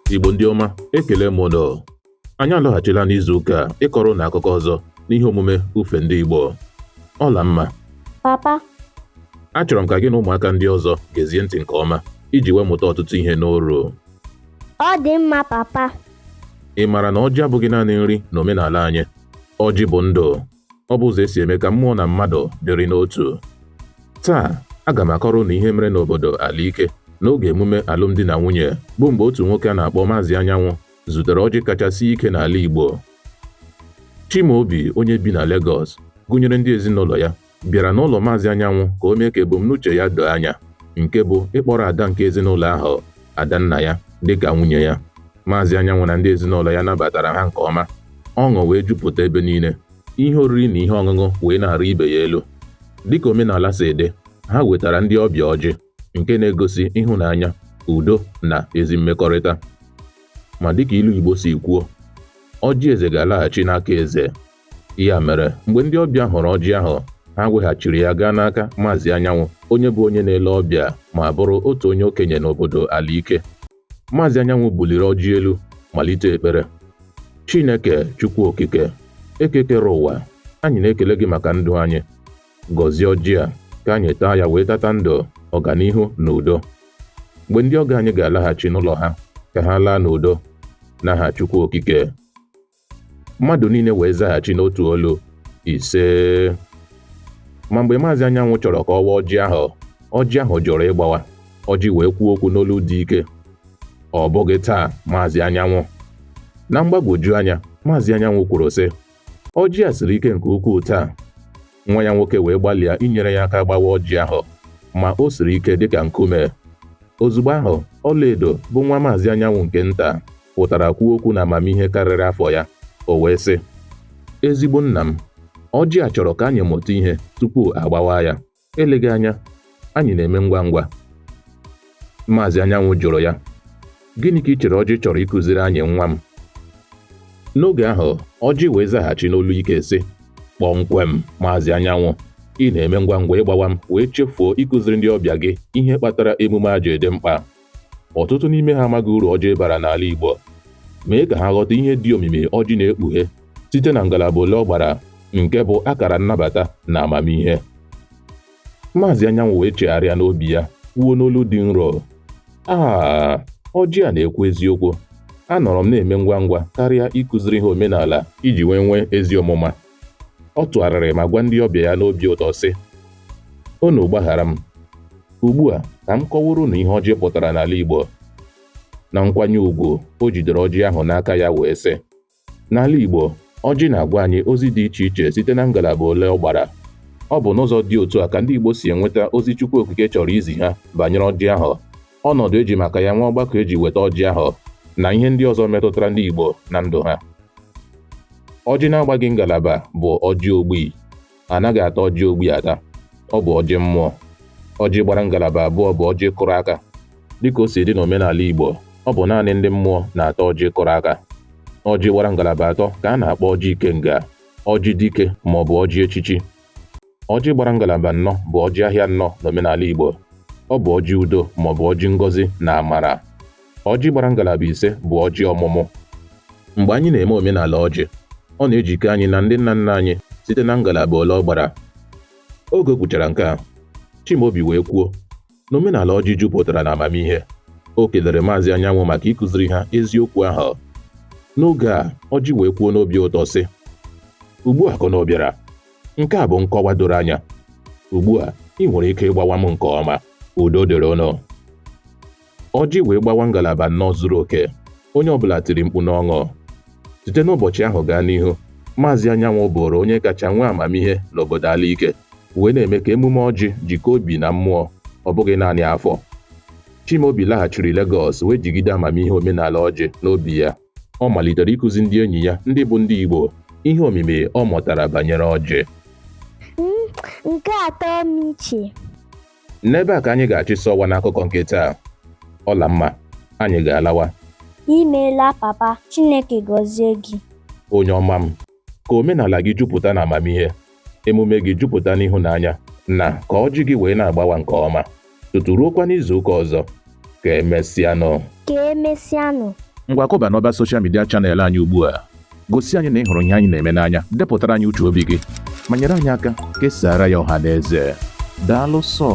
Igbo ndị ọma, ekele m unu. Anyị alọghachila n'izu ụka ịkọrọ na akụkọ ọzọ n'ihe omume ufe ndị Igbo. Ọla mma. Papa, Achọrọ m ka gị na ụmụaka ndị ọzọ gezie ntị nke ọma iji wee mụta ọtụtụ ihe n'oru. ọ dị mma papa. Ị maara na ọjị abụghị naanị nri n'omenala anyị. Ọjị bụ ndụ. Ọ bụ ụzọ esi eme ka mmụọ na mmadụ dịrị n'otu. Taa, aga m akọrọ na ihe mere n'obodo Alaike n'oge emume alụmdi na nwunye bụ mgbe otu nwoke a na-akpọ Maazị Anyanwụ zutere ọjị kachasị ike n'ala Igbo. Chimaobi, onye bi na Lagos, gụnyere ndị ezinụlọ ya, bịara n'ụlọ Maazị Anyanwụ ka o mee ka ebumnuche ya doo anya, nke bụ ịkpọrọ ada nke ezinụlọ ahụ, Adanna ya, dịka nwunye ya. Maazị Anyanwụ na ndị ezinụlọ ya nabatara ha nke ọma. Ọṅụ wee jupụta ebe niile. Ihe oriri na ihe ọṅụṅụ wee na-arị ibe ya elu. Dịka omenala si dị, ha wetara ndị ọbịa ọjị, nke na-egosi ịhụnanya, udo na ezi mmekọrịta. Ma dịka ilu Igbo si kwuo, ọjị eze ga-alaghachi n'aka eze. Ya mere, mgbe ndị ọbịa hụrụ ọjị ahụ, ha weghachiri ya gaa n'aka Maazị Anyanwụ, onye bụ onye na-ele ọbịa ma bụrụ otu onye okenye n'obodo Alaike. Maazị Anyanwụ buliri ọjị elu, malite ekpere. Chineke, Chukwu Okike, ekekere ụwa, anyị na-ekele gị maka ndụ anyị. Gọzie ọjị a ka anyị taa ya wee tata ndụ, ọganihu na udo. Mgbe ndị ọgọ anyị ga-alaghachi n'ụlọ ha, ka ha laa n'udo n'aha Chukwu Okike. Mmadụ niile wee zaghachi n'otu olu, ise. Ma mgbe Maazị Anyanwụ chọrọ ka ọ waa ọjị ahụ jụrụ ịgbawa. Ọjị wee kwuo okwu n'olu dị ike. Ọ bụghị taa, Maazị Anyanwụ. Na mgbagwoju anya, Maazị Anyanwụ kwuru sị, ọjị a siri ike nke ukwuu taa. Nwa ya nwoke wee gbalịa inyere ya aka gbawa ọjị ahụ, ma o siri ike dịka nkume. Ozugbo ahụ, Ọlaedo bụ nwa Maazị Anyanwụ nke nta pụtara kwuo okwu na amamihe karịrị afọ ya. O wee sị, ezigbo nna m, ọjị a chọrọ ka anyị mụta ihe tupu agbawa ya. Eleghị anya, anyị na-eme ngwa ngwa. Maazị Anyanwụ jụrụ ya, gịnị ka ị chere ọjị chọrọ ịkụziri anyị, nwa m? N'oge ahụ, ọjị wee zaghachi n'olu ike sị, kpọmkwem, Maazị Anyanwụ, ị na-eme ngwa ngwa ịgbawa m wee chefuo ịkụziri ndị ọbịa gị ihe kpatara emume a ji dị mkpa. Ọtụtụ n'ime ha amaghị uru ọjị bara n'ala Igbo. Mee ka ha ghọta ihe dị omimi ọjị na-ekpughe site na ngalaba ole ọ gbara, nke bụ akara nnabata na amamihe. Maazị Anyanwụ wee chegharịa n'obi ya, kwuo n'olu dị nro, ọjị a na-ekwu eziokwu. Anọrọ m na-eme ngwa ngwa karịa ịkụziri ha omenala iji nwee ezi ọmụma. Ọ tụgharịrị ma gwa ndị ọbịa ya n'obi ụtọ sị, unu gbaghara m. Ugbu a ka m kọwara unu ihe ọjị pụtara n'ala Igbo. Na nkwanye ùgwù, o jidere ọjị ahụ n'aka ya wee sị, n'ala Igbo, ọjị na-agwa anyị ozi dị iche iche site na ngalaba ole ọ gbara. Ọ bụ n'ụzọ dị otu a ka ndị Igbo si enweta ozi Chukwu Okike chọrọ izi ha banyere ọjị ahụ, ọnọdụ eji maka ya nwa ọgbakọ eji weta ọjị ahụ, na ihe ndị ọzọ metụtara ndị Igbo na ndụ ha. Ọjị na-agbaghị ngalaba bụ ọjị ogbi. Anaghị ata ọjị ogbi ata. Ọ bụ ọjị mmụọ. Ọjị gbara ngalaba abụọ bụ ọjị kụrụ aka. Dịka o si dị n'omenala Igbo, ọ bụ naanị ndị mmụọ na-ata ọjị kụrụ aka. Ọjị gbara ngalaba atọ ka a na-akpọ ọjị ikenga, ọjị dike ma ọ bụ ọjị echichi. Ọjị gbara ngalaba anọ bụ ọjị ahịa anọ n'omenala Igbo. Ọ bụ ọjị udo ma ọ bụ ọjị ngọzi na amara. Ọjị gbara ngalaba ise bụ ọjị ọmụmụ. Mgbe anyị na-eme omenala ọjị, ọ na-ejikọ anyị na ndị nna nna anyị site na ngalaba ole ọ gbara. Oge kwuchara nke a, Chimaobi wee kwuo, n'omenala ọjị jupụtara na amamihe. O kelere Maazị Anyanwụ maka ịkụziri ha eziokwu ahụ. N'oge a, ọjị wee kwuo n'obi ụtọ sị, ugbu a ka ọ bịara. Nke a bụ nkọwa doro anya. Ugbu a, ị nwere ike ịgbawa m nke ọma. Udo dịrị unu. Ọjị wee gbawa ngalaba anọ zuru oke. Onye ọbụla tiri mkpu n'ọṅụ. Site n'ụbọchị ahụ gaa n'ihu, Maazị Anyanwụ bụrụ onye kacha nwee amamihe n'obodo Alaike, wee na-eme ka emume ọjị jikọọ obi na mmụọ, ọ bụghị naanị afọ. Chimaobi laghachiri Lagos wee jigide amamihe omenala ọjị n'obi ya. Ọ malitere ịkụzi ndị enyi ya ndị bụ ndị Igbo ihe omimi ọ mụtara banyere ọjị. Nke atọ m iche. N'ebe a ka anyị ga-achịsa ọwa n'akụkọ nke taa. Ọla mma, anyị ga-alawa. Imeela papa, Chineke gọzie gị. Onye ọma m, ka omenala gị jupụta na amamihe, emume gị jupụta n'ịhụnanya, na ka ọjị gị wee na-agbawa nke ọma. Tutu ruokwa n'izu ụka ọzọ, ka emesịanụ. Ngwa kụba n'ọba soshal midia chanel anyị ugbu a. Gosi anyị na ị hụrụ ihe anyị na-eme n'anya, depụtara anyị uche obi gị, ma nyere anyị aka kesara ya ọha na eze. Daalụ sọ.